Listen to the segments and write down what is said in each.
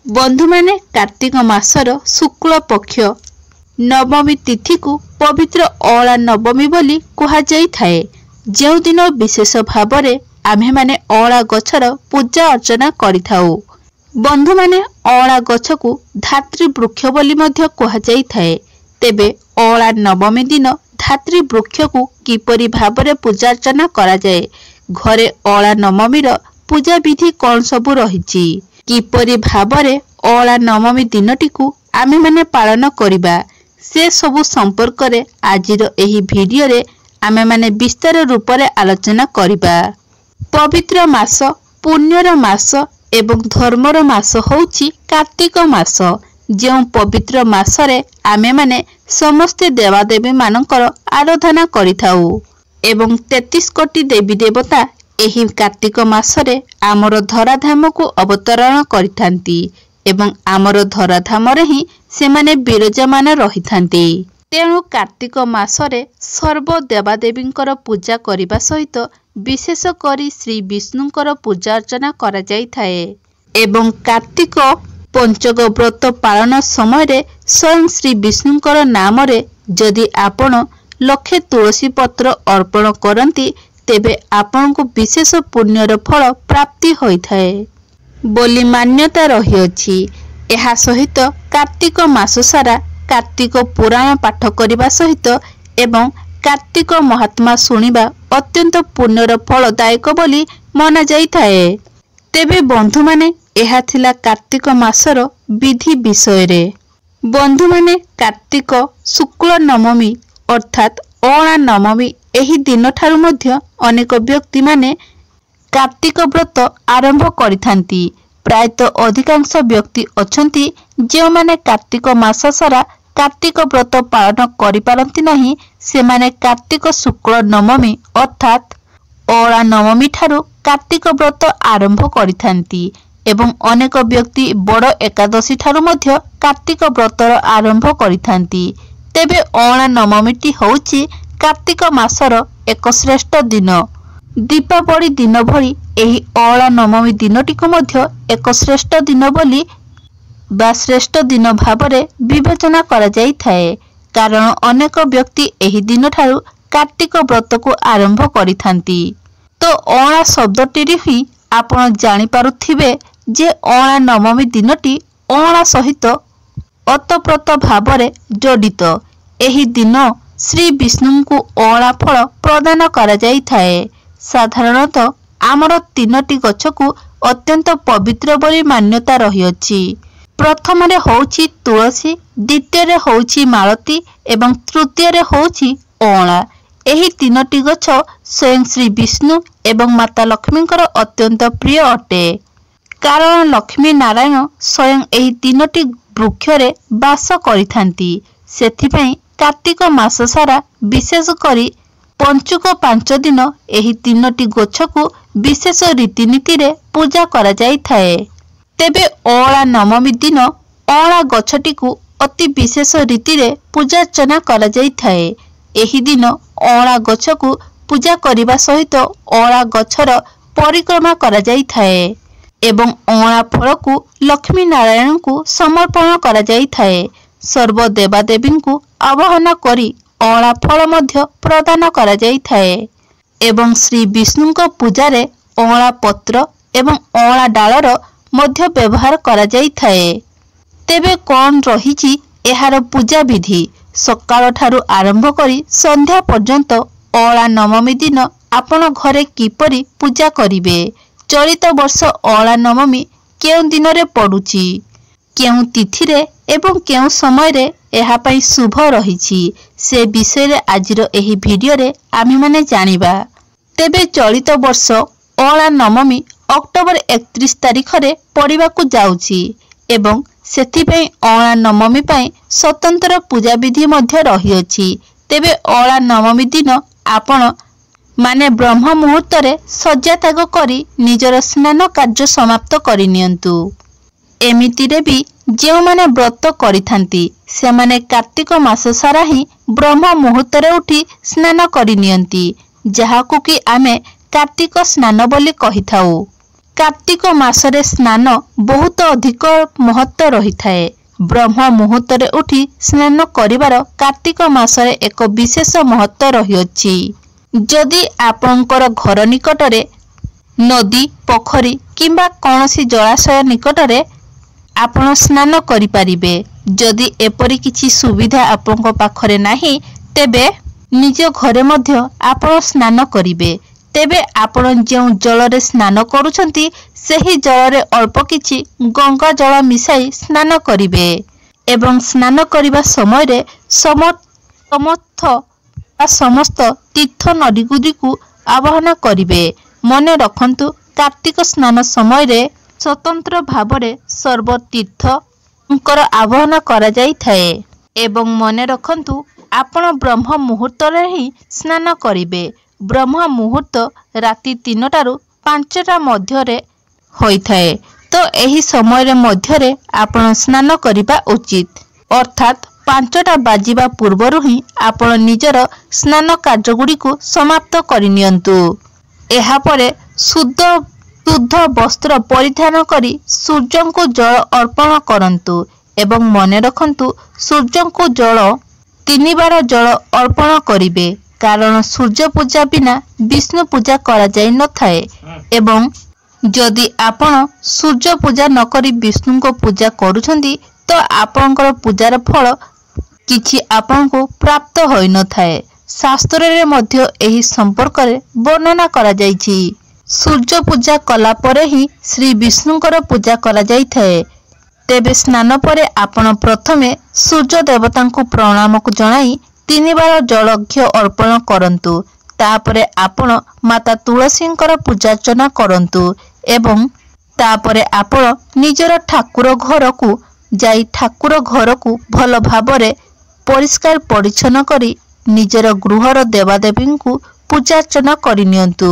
बंधु माने कार्तिक मासर शुक्ल पक्ष नवमी तिथि को पवित्र अला नवमी बोली कहा जाई थाए। जो दिन विशेष भाव में आम्हे माने अला गछर पूजा अर्चना करिथाउ। बंधु माने अला गछ को धात्री वृक्ष बोली मध्य कहा जाई थाए। तेबे अला नवमी दिन धात्री वृक्ष को किपरि भाव में पूजा अर्चना करा जाए, घरे अला नवमीर पूजा विधि कौन सबु रहिछि, किपरि भाव में अला नवमी दिनटी को आमे माने पालन करिबा, से सबु संपर्क रे आजिर एही वीडियो रे आमे माने विस्तार रूप रे आलोचना करिबा। पवित्र मास, पुण्यर मास एवं धर्मर मास होउछि कार्तिक मास। जो पवित्र मास रे आमे माने समस्त देवादेवी मानकर आराधना करिथाउ एवं 33 कोटी देवी देवता एही कार्तिक मास रे आमर धराधाम को अवतरण करिथांती एवं आमर धराधाम रे ही से माने विराजमान रहिथांती। तेणु कार्तिक मास रे सर्व देवादेवींकर पूजा करिबा सहित विशेष करी श्री विष्णुंकर पूजा अर्चना करा जाई थाए एवं कार्तिक पंचक व्रत पालन समय रे स्वयं श्री विष्णुंकर नाम रे जदि आपण लक्षे तुलसी पत्र अर्पण करंती तेबे आपण को विशेष पुण्यर फल प्राप्ति होई थाए बोली मान्यता रही अछि। एहा सहित कार्तिक मास सारा कार्तिक पुराण पाठ करिबा सहित एवं कार्तिक महात्मा सुनिबा अत्यंत पुण्यर फलदायक बोली मना जाई थाए। तेबे बंधु माने एहा थिला कार्तिक मासर विधि विषय रे। बंधु माने कार्तिक शुक्ल नवमी अर्थात अला नवमी एही दिन ठारू मध्य अनेक व्यक्ति माने कार्तिक व्रत आरंभ करिथांती। प्रायतः अधिकांश व्यक्ति अछंती जे माने कार्तिक मास सारा कार्तिक व्रत पालन करि पारंती नाही, से माने कार्तिक शुक्ल नवमी अर्थात अला नवमी ठारू कार्तिक व्रत आरंभ करिथांती एवं अनेक व्यक्ति बड़ एकादशी ठारू मध्य कार्तिक व्रतर आरंभ करिथांती। तेबे अला नवमीटी होउछि कार्तिक मासर एक श्रेष्ठ दिन। दीपावली दिन भली एही अला नवमी दिनटी को मध्य एक श्रेष्ठ दिन बोली बा श्रेष्ठ दिन भावरे विवेचना करा जाई थाए, कारण अनेक व्यक्ति एही दिन ठारू कार्तिक व्रत को आरंभ करिथांती। तो अला शब्दटी ही आपण जानि पारुथिबे जे अला नवमी दिनटी अला सहित अतप्रत भावरे जडित। एही दिन श्री विष्णु को अला फल प्रदान करा जाई थाए। साधारणतः आमर 3टी गछ को अत्यंत पवित्र बोली मान्यता रही अछि। प्रथम रे होउछि तुलसी, द्वितीय रे होउछि मालती एवं तृतीय रे होउछि अला। एही 3टी गछ स्वयं श्री विष्णु एवं माता लक्ष्मींकर अत्यंत प्रिय अटे, कारण लक्ष्मी नारायण स्वयं एही 3टी वृक्ष रे वास करिथांती। सेथिपई कार्तिक मास सारा विशेष करी पंचुक 5 दिन एही 3टी गछ को विशेष रीतिनीति रे पूजा करा जाई थाए। तेबे अला नवमी दिन अला गछटी को अति विशेष रीति रे पूजा अर्चना करा जाई थाए। एही दिन अला गछ को पूजा करिबा सहित अला गछर परिक्रमा करा जाई थाए एवं अला फल को लक्ष्मी नारायण को समर्पण करा जाई थाए। सर्व देवादेवी को आवाहन करी अला फल मध्य प्रदान करा जाई थाए एवं श्री विष्णु को पूजा रे अला पत्र एवं अला डालर मध्य व्यवहार करा जाई थाए। तेबे कौन रहिछि एहार पूजा विधि? सकाळ ठारू आरंभ करी संध्या पर्यंत अला नवमी दिन आपण घरे किपरि पूजा करिवे? चलित वर्ष अला नवमी केउ दिन रे पडुछि, केउ तिथि रे एवं केउ समय रे एहा पई शुभ रहिछि, से विषय रे आजिर एही वीडियो रे आमी माने जानिबा। तेबे चलित वर्ष अला नवमी अक्टोबर 31 तारिख रे पड़िबाकु जाउछि एवं सेथिपई अला नवमी पई स्वतंत्र पूजा विधि मध्य रही अछि। तेबे अला नवमी दिन आपण माने ब्रह्म मुहूर्त रे सज्जा त्याग करी निजर स्नान कार्य समाप्त करि नियंतु। एमितिरे भी जो माने व्रत करिथांती से माने कार्तिक मास सारा ही ब्रह्म मुहूर्त रे उठी स्नान करि नियंती, जहाकु कि आमे कार्तिक स्नान बोली कहिथाउ। कार्तिक मासरे स्नान बहुत अधिक महत्व रही थाए। ब्रह्म मुहूर्त उठी स्नान करिवार कार्तिक मासरे एक विशेष महत्व रही। जदि आपणकर घर निकटरे नदी पोखरी किंबा कौनसी जलाशय निकटरे आपण स्नान करिपारिबे। जदि एपरि किछि सुविधा आपणक पाखरे नाही तेबे निज घरे मध्य आपण स्नान करिबे। तेबे आपण जेउ जलरे स्नान करूछंती सेही जलरे अल्प किछि गंगा जल मिसाई स्नान करिबे एवं स्नान करिबा समय रे समस्त तीर्थ नदीगुड़ी को आवाहन करिबे। मने रखंतु कार्तिक स्नान समय रे स्वतंत्र भावरे सर्वतीर्थंकर आवाहन करा जाई थाए एवं मने रखंतु आपण ब्रह्म मुहूर्त रे ही स्नान करिबे। ब्रह्म मुहूर्त राति 3टारू 5टा मध्यरे होई थाए। तो एही समय मध्यरे आपण स्नान करिबा उचित। अर्थात 5टा बाजिबा पूर्वरु ही आपण निजर स्नान कार्यगुड़ी को समाप्त करिनियंतु। एहा परे शुद्ध वस्त्र परिधान करी सूर्य को जल अर्पण करंतु एवं मने रखंतु सूर्य को जल 3 बार जल अर्पण करिबे। कारण सूर्य पूजा बिना विष्णु पूजा करा जाई न थाए एवं जदि आपण सूर्य पूजा न करी विष्णु को पूजा करूछंती तो आपनकर पूजार फल किछि आपन को प्राप्त होई न थाए। शास्त्र रे मध्य एही संपर्क रे वर्णना करा जाईछि। सूर्य पूजा कला परे ही श्री विष्णुकर पूजा करा जाई थाए। तेबे स्नान परे आपण प्रथमे सूर्य देवता को प्रणाम को जणाई 3 बार जलघ्य अर्पण करंतु। तापरे आपण माता तुलसींकर पूजार्चना करंतु एवं तापरे आपण निजर ठाकुर घर को जाई ठाकुर घर को भल भाबरे परिष्कार परिच्छन्न करी निजर गृहर देवादेवी को पूजार्चना करिनियंतु।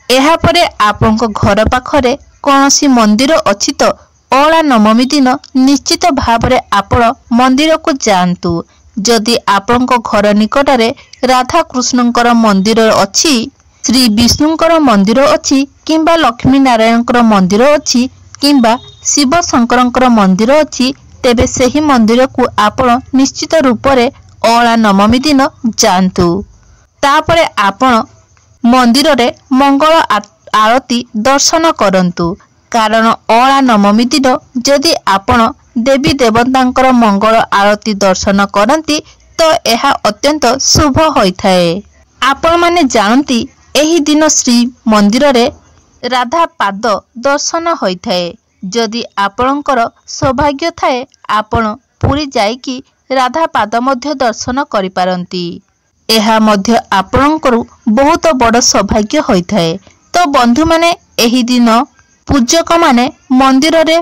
एहा परे आपनक घर पाखरे कौनसी मंदिर अछि तो अला नवमी दिन निश्चित भावरे आपण मंदिर को जांतु। जदि आपनक घर निकटरे राधा कृष्णंकर मंदिर अछि, श्री विष्णुंकर मंदिर अछि किंबा लक्ष्मी नारायणकर मंदिर अछि किंबा शिव शंकरंकर मंदिर अछि तेबे सेही मंदिर को आपण निश्चित रूपरे अला नवमी दिन जांतु। तापरे आपण मंदिर रे मंगल आरती दर्शन करंतु। कारण अला नवमी दिन जदि आपण देवी देवतांकर मंगल आरती दर्शन करंती तो यह अत्यंत शुभ होइथाए। आपण माने जानती एही दिन श्री मंदिर रे राधा पाद दर्शन होइथाए। जदि आपणकर सौभाग्य थाए आपण पुरी जाइकी राधा पाद मध्य दर्शन करि पारंती। एहा मध्य आपणकर बहुत बड़ सौभाग्य होइथाए। तो बंधु माने एही दिन पूजक माने मंदिर रे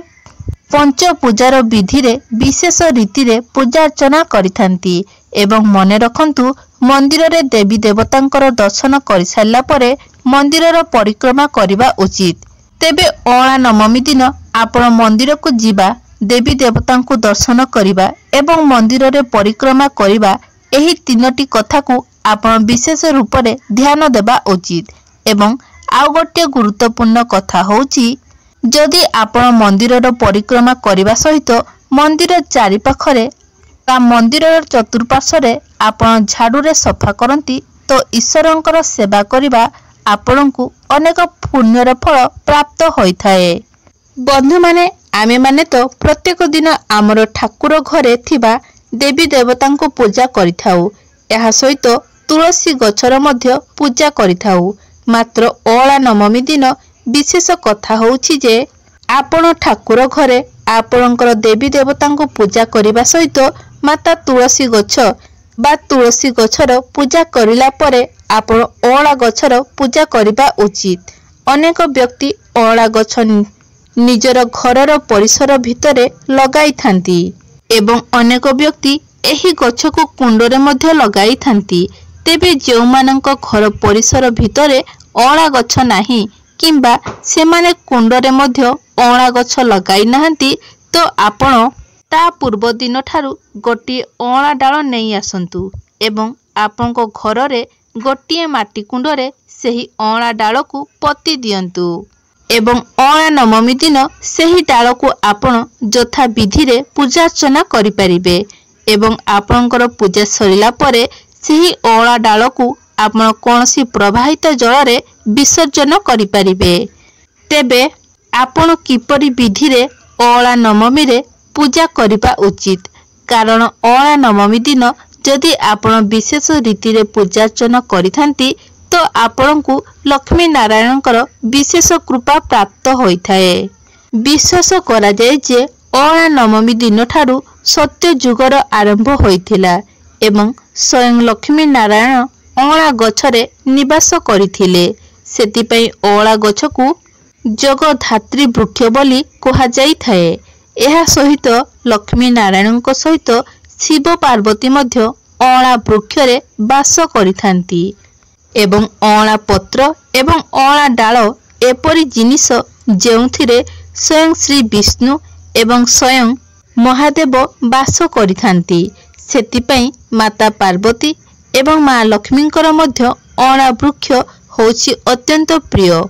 पंच पूजार विधि रे विशेष रीति रे पूजा अर्चना करिथांती एवं मने रखंतु मंदिर रे देवी देवतांकर दर्शन कर सारला परे मंदिर रो परिक्रमा करिबा उचित। तेबे अला नवमी दिन आपण मंदिर को जीवा देवी देवतांको दर्शन करिबा एवं मंदिर रे परिक्रमा करिबा एही 3टी कथा को आपण विशेष रूप रे ध्यान देबा उचित। एवं आउ गोटे गुरुत्वपूर्ण कथा होउची जदि आपण मंदिर रो परिक्रमा करिबा सहित मंदिर चारि पाखरे ता मंदिर चतुर्पार्श्व आपण झाड़ू रे सफा करंती तो ईश्वरंकर सेवा करिबा आपणकु अनेक पुण्यर फल प्राप्त होइथाए। बंधु माने आमे माने तो प्रत्येक दिन आमर ठाकुर घरे थिबा देवी देवतांको पूजा करिथाउ। एहा सहित तुलसी गछर मध्य पूजा करिथाउ। मात्र अला नवमी दिन विशेष कथा होउछि जे आपण ठाकुर घरे आपणकर देवी देवतांको पूजा करिबा सहित माता तुलसी गछ बा तुलसी गछर पूजा करिला परे आपण अला गछर पूजा करिबा उचित। अनेक व्यक्ति अला गछ निजर घरर परिसर भितरे लगाई थांती एवं अनेक व्यक्ति एही गछ को कुंडरे मध्य लगाई थांती। तेबे जेउ मानक घर परिसर भितरे अला गछ नाही किंबा सेमाने कुंडरे मध्य अला गछ लगाई नाहंती तो आपण ता पूर्व दिन ठारू गोटिए अला डाल नहीं आसंतु एवं आपनको घर रे गोटिए माटी कुंडरे सेही अला डाल को पति दियंतु। एवं अळा नवमी दिन सही डाल को आपण यथा विधि रे पूजा अर्चना करि परिबे एवं आपणकर पूजा सरिला परे सही अळा डाल को आपण कोनसी प्रवाहित जल रे विसर्जन करि परिबे। तेबे आपण किपरि विधि रे अळा नवमी रे पूजा करिबा उचित, कारण अळा नवमी दिन जदि आपण विशेष रीति रे पूजा अर्चना करिथांती तो आपण को लक्ष्मी नारायणकर विशेष कृपा प्राप्त होइथाए। विश्वास करा जाय जे अळा नवमी दिन ठारू सत्य जुगर आरंभ होइथिला एवं स्वयं लक्ष्मी नारायण अळा गछरे निवास करिथिले। सेतिपई अळा गछकू जगधात्री वृक्ष बोली कहा जाई थाए। एहा सहित लक्ष्मी नारायणଙ୍କ सहित शिव पार्वती मध्य अळा वृक्षरे वास करिथांती एवं अळा पत्र एवं अळा डाल एपरि जिनिस जेउथिरे स्वयं श्री विष्णु एवं स्वयं महादेव वास करिथांती। सेतिपई माता पार्वती एवं माँ लक्ष्मींकर मध्य अळा वृक्ष होछि अत्यंत प्रिय।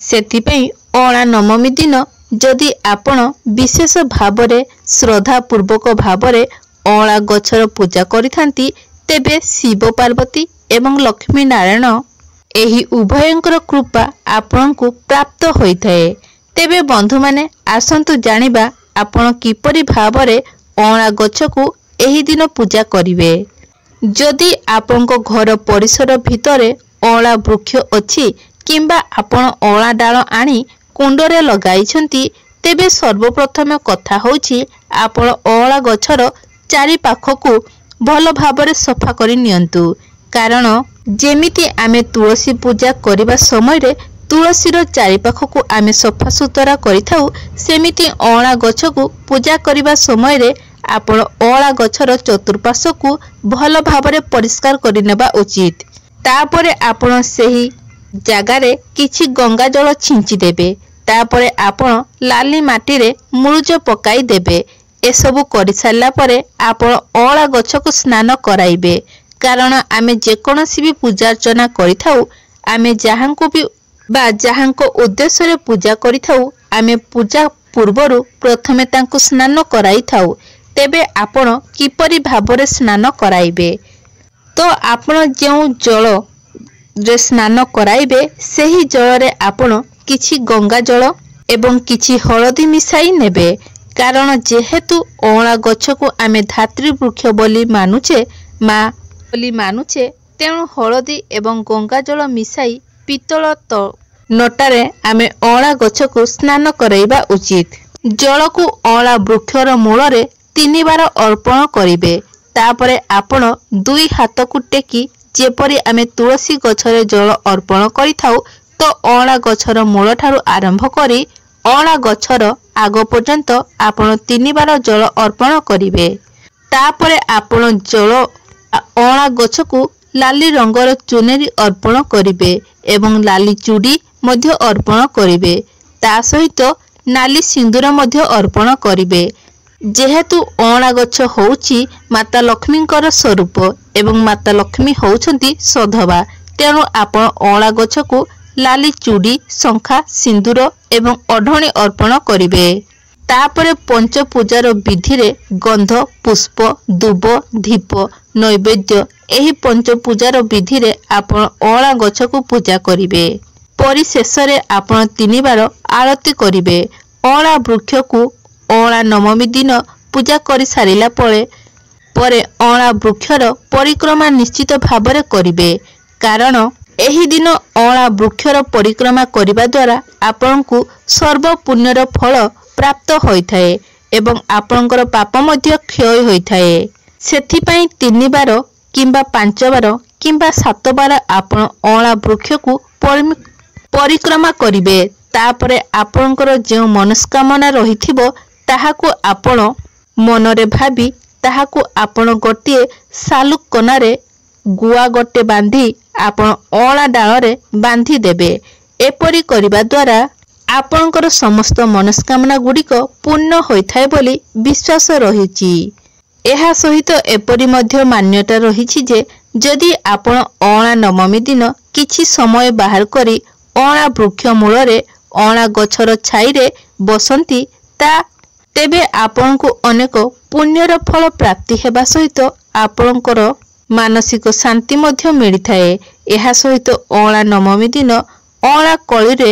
सेतिपई अळा नवमी दिन जदि आपण विशेष भावरे श्रद्धा पूर्वक भावरे अळा गछर पूजा करिथांती तेबे शिव पार्वती एवं लक्ष्मी नारायण एही उभयंकर कृपा आपनकु प्राप्त होइथाए। तेबे बंधु माने आसंतु जानिबा आपण किपरि भावरे अळा गछकु एही दिन पूजा करिवे। जदि आपनको घर परिसर भितरे अळा वृक्ष अछि किंबा आपण अळा डाल आनी कुंडरे लगाइछंती तेबे सर्वप्रथम कथा होछि आपण अळा गछर चारि पाखकु भल भाबरे सफा करि नियंतु, कारण जेमिति आमे तुलसी पूजा करिबा समय रे तुलसीर चारि पाखकु आमे सफा सुतरा करिथाउ सेमिति अळा गछकु पूजा करिबा समय रे आपण अळा गछर चतुर्पार्श्वकु भल भाबरे परिष्कार करि नेबा उचित। तापरे आपण सेही जागारे किछि गंगा जल छिंची देबे। तापरे आपण लाली माटी रे मुरुज पकाई देबे। एसबु करि सारला परे आपण अळा गछकु स्नान कराइबे, कारण आमे जेकोनसी भी पूजा अर्चना करिथाउ आमे जहांको भी बा जहांको उद्देश्य रे पूजा करिथाउ आमे पूजा पूर्वरु प्रथमे तांको स्नान कराइथाउ। तेबे आपण किपरि भाबरे स्नान कराइबे, तो आपण जेउ जल रे स्नान कराइबे सेही जल रे आपण किछि गंगा जल एवं किछि हळदी मिसाई नेबे, कारण जेहेतु अळा गछकु आमे धात्री वृक्ष बोली मानुचे माँ बोली मानुचे तेणु हळदी एवं गंगा जल मिसाई पितल नटारे आमे अळा गछकु स्नान कराइबा उचित। जल को अळा वृक्षर मूलरे 3 बार अर्पण करिबे। तापरे आपण 2 हाथ को टेकी जेपरि आमे तुलसी गछरे जल अर्पण करिथाउ तो अळा गछर मूल ठारू आरंभ करी अळा गछर आग पर्यंत आपण 3 बार जल अर्पण करिबे। तापरे आपण जल अळा गछकु लाली रंगर चुनेरी अर्पण करिबे एवं लाली चूड़ी मध्य अर्पण करिबे। ता सहित नाली सिंदूर मध्य अर्पण करिबे। जेहेतु अळा गछ होउची माता लक्ष्मींकर स्वरूप एवं माता लक्ष्मी होउछंती सधवा, तेणु आपण अळा गछकु लाली चूड़ी शंखा सिंदूर एवं अढणी अर्पण करिबे। तापरे पंच पूजार विधि रे गंध पुष्प दुब दीप नैवेद्य एही पंच पूजार विधि रे आपण अळा गछकु पूजा करिबे। परिशेष रे आपण 3 बार आरती करिबे। अळा वृक्ष को अळा नवमी दिन पूजा करि सारिला परे अळा वृक्षर परिक्रमा निश्चित भाबरे करिबे, कारण एही दिन अळा वृक्षर परिक्रमा करिबा द्वारा आपनकु सर्व पुण्यर फल प्राप्त होइथाए एवं आपनकर पाप मध्य क्षय होइथाए। सेथिपई 3 बार किंबा 5 बार किंबा 7 बार आपण अळा वृक्ष को परिक्रमा करिबे। तापरे आपनकर जे मनस्कामना रहिथिबो ताहाको आपण मनरे भाबी ताहाको आपण गोटे सालुक कनारे गुआ गोटे बांधी आपण अळा डालरे बांधी देबे। एपरि करिबा द्वारा आपनकर समस्त मनस्कामना गुड़िक पूर्ण होइथाए बोली विश्वास रहिछि। एहा सहित एपरि मध्य मान्यता रहिछि जे जदि आपण अळा नवमी दिन किछि समय बाहर करी अळा वृक्ष मूलरे ଅଁଳା ଗଛର ଛାଇରେ ବସନ୍ତି ତେବେ ଆପଣଙ୍କୁ ଅନେକ ପୁଣ୍ୟର ଫଳ ପ୍ରାପ୍ତି ହେବା ସହିତ ଆପଣଙ୍କର ମାନସିକ ଶାନ୍ତି ମଧ୍ୟ ମିଳିଥାଏ। ଏହା ସହିତ ଅଁଳା ନବମୀ ଦିନ ଅଁଳା କଳିରେ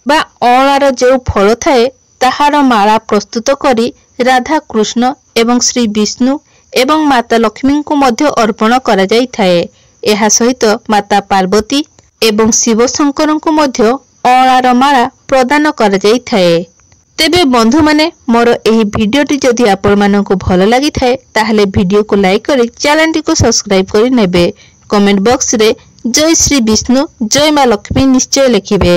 ବା ଅଁଳାର ଯେଉଁ ଫଳ ଥାଏ ତାହାର ମାଳା ପ୍ରସ୍ତୁତ କରି ରାଧା କୃଷ୍ଣ ଏବଂ ଶ୍ରୀ ବିଷ୍ଣୁ ଏବଂ ମାତା ଲକ୍ଷ୍ମୀଙ୍କୁ ମଧ୍ୟ ଅର୍ପଣ କରାଯାଇଥାଏ। ଏହା ସହିତ ମାତା ପାର୍ବତୀ ଏବଂ ଶିବ ଶଙ୍କରଙ୍କୁ ମଧ୍ୟ ଅଁଳାର ମାଳା ପ୍ରଦାନ କରାଯାଇଥାଏ। ତେବେ ବନ୍ଧୁମାନେ, ମୋର ଏହି ଭିଡ଼ିଓଟି ଯଦି ଆପଣମାନଙ୍କୁ ଭଲ ଲାଗିଥାଏ ତାହେଲେ ଭିଡ଼ିଓକୁ ଲାଇକ୍ କରି ଚ୍ୟାନେଲଟିକୁ ସବସ୍କ୍ରାଇବ୍ କରି ନେବେ। କମେଣ୍ଟ ବକ୍ସରେ ଜୟ ଶ୍ରୀ ବିଷ୍ଣୁ ଜୟ ମା ଲକ୍ଷ୍ମୀ ନିଶ୍ଚୟ ଲେଖିବେ।